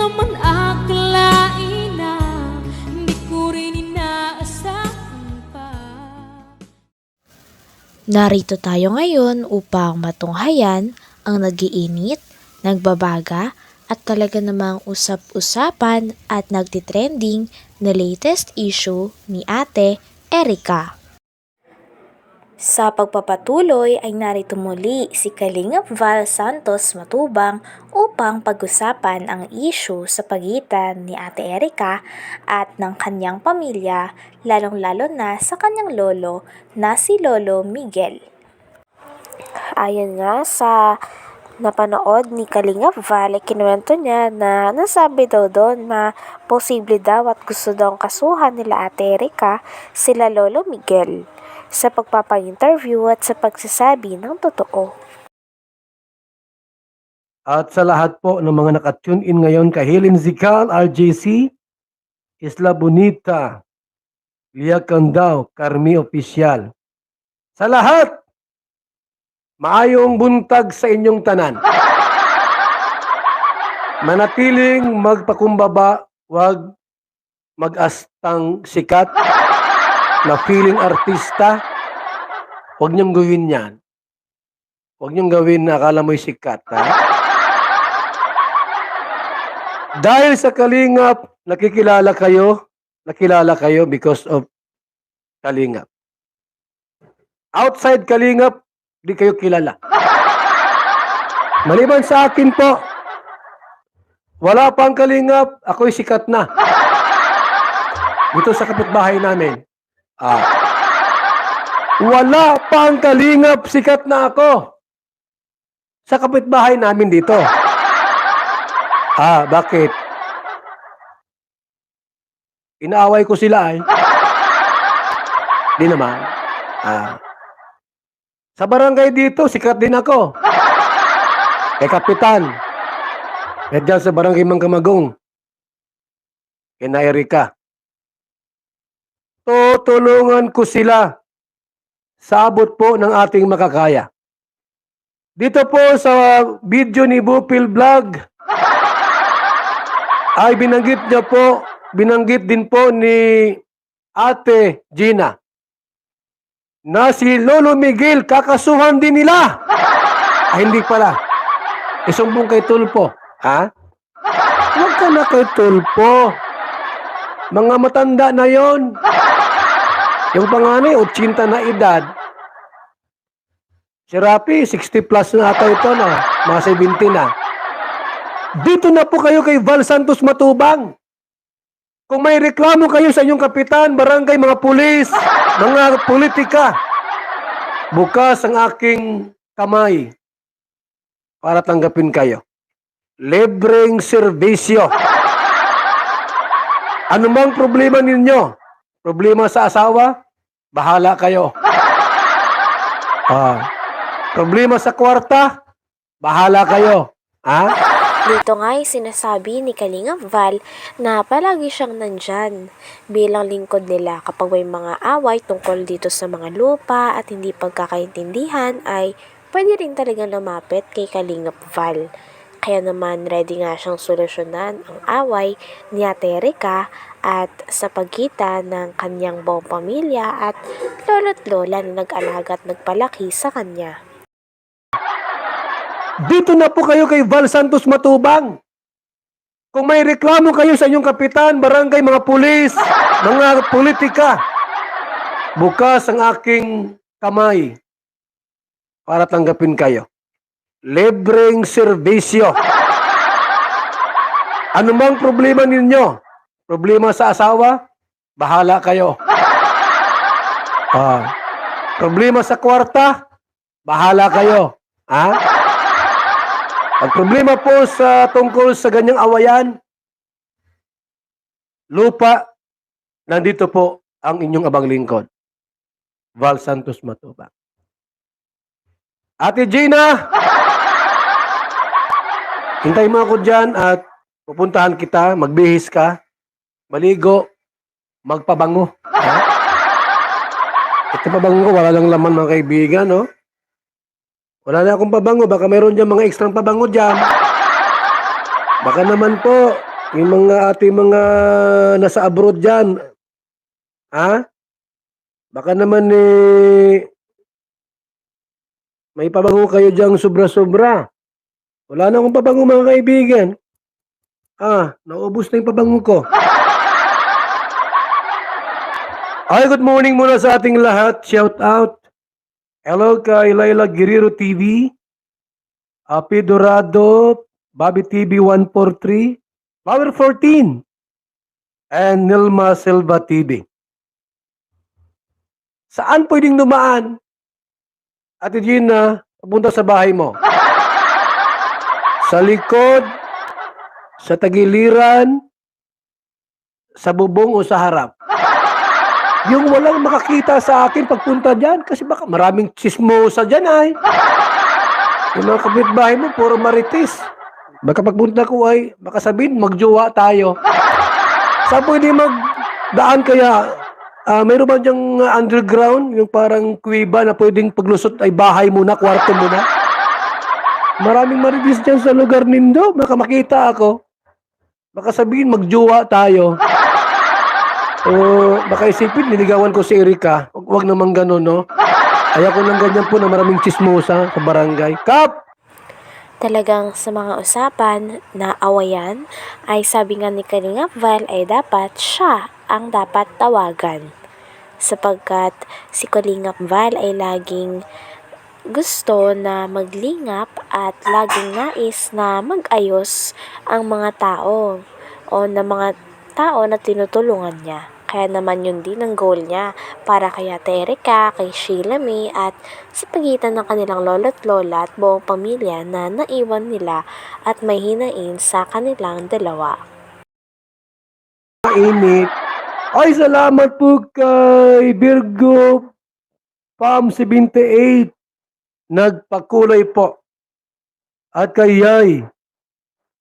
naman akalain na hindi ko rin inaasahan pa. Narito tayo ngayon upang matunghayan ang nagiinit, nagbabaga at talaga namang usap-usapan at nagtitrending na latest issue ni Ate Erica. Sa pagpapatuloy ay narito muli si Kalingap Val Santos Matubang upang pag-usapan ang issue sa pagitan ni Ate Erica at ng kanyang pamilya, lalong-lalo na sa kanyang lolo na si Lolo Miguel. Ayon nga sa napanood ni Kalingap Val, kinuwento niya na nasabi daw doon na posible daw at gusto daw kasuhan nila Ate Erica sila Lolo Miguel sa pagpapa-interview at sa pagsasabi ng totoo. At sa lahat po ng mga nakatune in ngayon kay Helen Zical, RJC, Isla Bonita, Lia Candao, Carmi Oficial. Sa lahat, maayong buntag sa inyong tanan. Manatiling magpakumbaba, wag mag-astang sikat na feeling artista. Huwag niyong gawin yan. Huwag niyong gawin na akala mo'y sikat. Ha? Dahil sa Kalingap, nakilala kayo because of Kalingap. Outside Kalingap, di kayo kilala. Maliban sa akin po, wala pang Kalingap, ako'y sikat na. Dito sa kapitbahay namin. Wala pang Kalingap, sikat na ako. Sa kapitbahay namin dito. Bakit? Inaaway ko sila ay. Di naman. Sa barangay dito, sikat din ako. Kapitan. At dyan sa barangay Mangkamagong. Kina Erica. Tutulungan ko sila sa abot po ng ating makakaya. Dito po sa video ni Bupil Vlog ay binanggit din po ni Ate Gina na si Lolo Miguel kakasuhan din nila. Hindi pala. Isumbong kay Tulpo. Huwag ka na kay Tulpo. Mga matanda na yon. Yung panganay, 80 na edad. Si Rapi, 60 plus na ata ito, no? Mga 70 na. Dito na po kayo kay Val Santos Matubang. Kung may reklamo kayo sa inyong kapitan, barangay, mga pulis, mga politika, bukas ang aking kamay para tanggapin kayo. Libreng serbisyo. Ano mang problema ninyo? Problema sa asawa? Bahala kayo. Problema sa kwarta? Bahala kayo. Dito nga ay sinasabi ni Kalingap Val na palagi siyang nandyan bilang lingkod nila kapag may mga away tungkol dito sa mga lupa at hindi pagkakaintindihan ay pwede rin talaga lumapit kay Kalingap Val. Kaya naman ready nga siyang solusyonan ang away ni Ate Erica at sa pagitan ng kanyang buong pamilya at lolo't lola na nag-alaga at nagpalaki sa kanya. Dito na po kayo kay Val Santos Matubang. Kung may reklamo kayo sa inyong kapitan, barangay, mga pulis, mga politika, bukas ang aking kamay para tanggapin kayo. Libreng serbisyo. Ano mang problema ninyo? Problema sa asawa? Bahala kayo. Problema sa kwarta? Bahala kayo. Ang problema po sa tungkol sa ganyang awayan, lupa, nandito po ang inyong abang lingkod, Val Santos Matubang. Ate Gina, hintayin mo ako dyan at pupuntahan kita, magbihis ka, maligo, magpabango. Ito pabango, wala lang laman mga kaibigan, no? Wala na akong pabango, baka mayroon dyan mga ekstrang pabango dyan. Baka naman po, Yung mga ating mga nasa abroad dyan, ha? Baka naman may pabango kayo dyan sobra-sobra. Wala na akong pabango mga kaibigan. Naubos na yung pabango ko. Ay, good morning muna sa ating lahat. Shout out. Hello kay Laila Guerrero TV, Api Dorado, Bobby TV 143, Power 14, and Nilma Silva TV. Saan pwedeng dumaan? Ate Gina, papunta sa bahay mo. Sa likod, sa tagiliran, sa bubong o sa harap. Yung walang makakita sa akin pagpunta dyan kasi baka maraming chismosa dyan ay. Yung mga kapitbahay mo, puro marites. Baka pagpunta ko ay, baka sabihin, magjowa tayo. Saan pwede magdaan kaya? Mayroon ba dyang underground, yung parang kuweba na pwedeng paglusot ay bahay muna, kwarto muna? Maraming marites dyan sa lugar nindo. Baka makita ako. Baka sabihin, magjowa tayo. Baka isipin, niligawan ko si Erika. Huwag naman gano'n, no? Ayaw ko lang ganyan po na maraming chismosa sa barangay. Kap! Talagang sa mga usapan na awayan ay sabi nga ni Kalingap Val ay dapat siya ang dapat tawagan. Sapagkat si Kalingap Val ay laging gusto na maglingap at laging nais na mag-ayos ang mga tao o na mga tao na tinutulungan niya. Kaya naman yun din ang goal niya para kay Ate Erika, kay Sheila May at sa pagitan ng kanilang lolo't lola at buong pamilya na naiwan nila at may hinain sa kanilang dalawa. Init. Ay, salamat po kay Virgo Pam 78. Nagpakulay po. At kay Yay.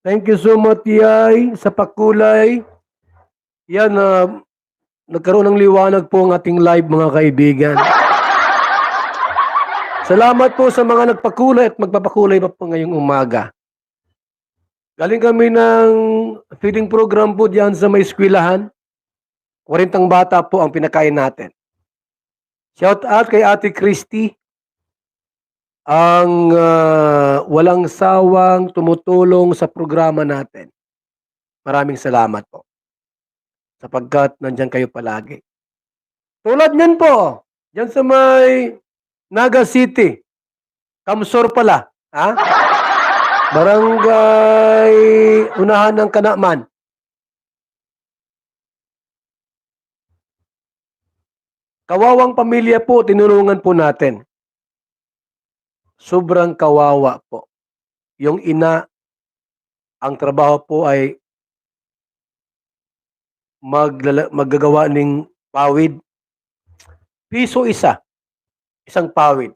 Thank you so much, Yay, sa pakulay. Yan, nagkaroon ng liwanag po ang ating live, mga kaibigan. Salamat po sa mga nagpakulay at magpapakulay pa po ngayong umaga. Galing kami ng feeding program po diyan sa may eskwelahan. 40 bata po ang pinakain natin. Shout out kay Ate Christy, ang walang sawang tumutulong sa programa natin. Maraming salamat po. Sapagkat nandyan kayo palagi. Tulad niyan po, diyan sa may Naga City, Kamsor pala, ha? Barangay Unahan ng Kanaman. Kawawang pamilya po, tinulungan po natin. Sobrang kawawa po. Yung ina, ang trabaho po ay maggagawa ng pawid. Piso isa. Isang pawid.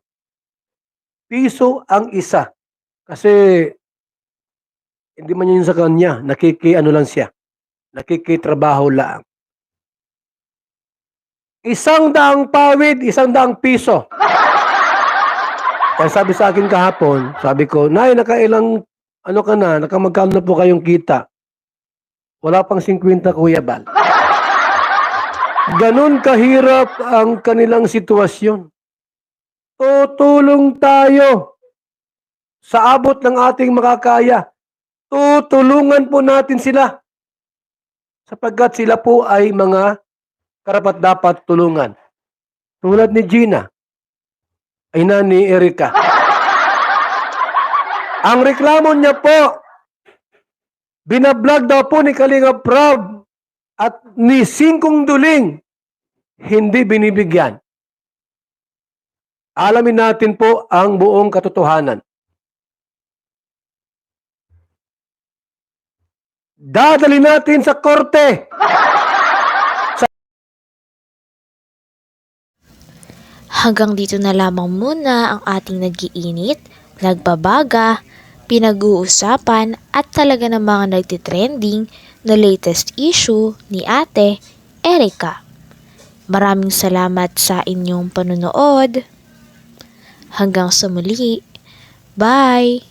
Piso ang isa. Kasi hindi man yun sa kanya. Ano lang siya. Nakikitrabaho lang. 100 pawid, 100 piso. Kaya sabi sa akin kahapon, sabi ko, Nay, nakailang, nakamagkano na po kayong kita? Wala pang 50, Kuya Bal. Ganon kahirap ang kanilang sitwasyon. Tutulong tayo sa abot ng ating makakaya. Tutulungan po natin sila. Sapagkat sila po ay mga karapat-dapat tulungan. Tulad ni Gina, ay na ni Erika. Ang reklamo niya po, binablog daw po ni Kalingap Rob at ni Singkong Duling, hindi binibigyan. Alamin natin po ang buong katotohanan. Dadali natin sa korte. Hanggang dito na lamang muna ang ating nag-iinit, nagbabaga, pinag-uusapan at talaga namang nagtitrending na latest issue ni Ate Erika. Maraming salamat sa inyong panunood. Hanggang sa muli. Bye!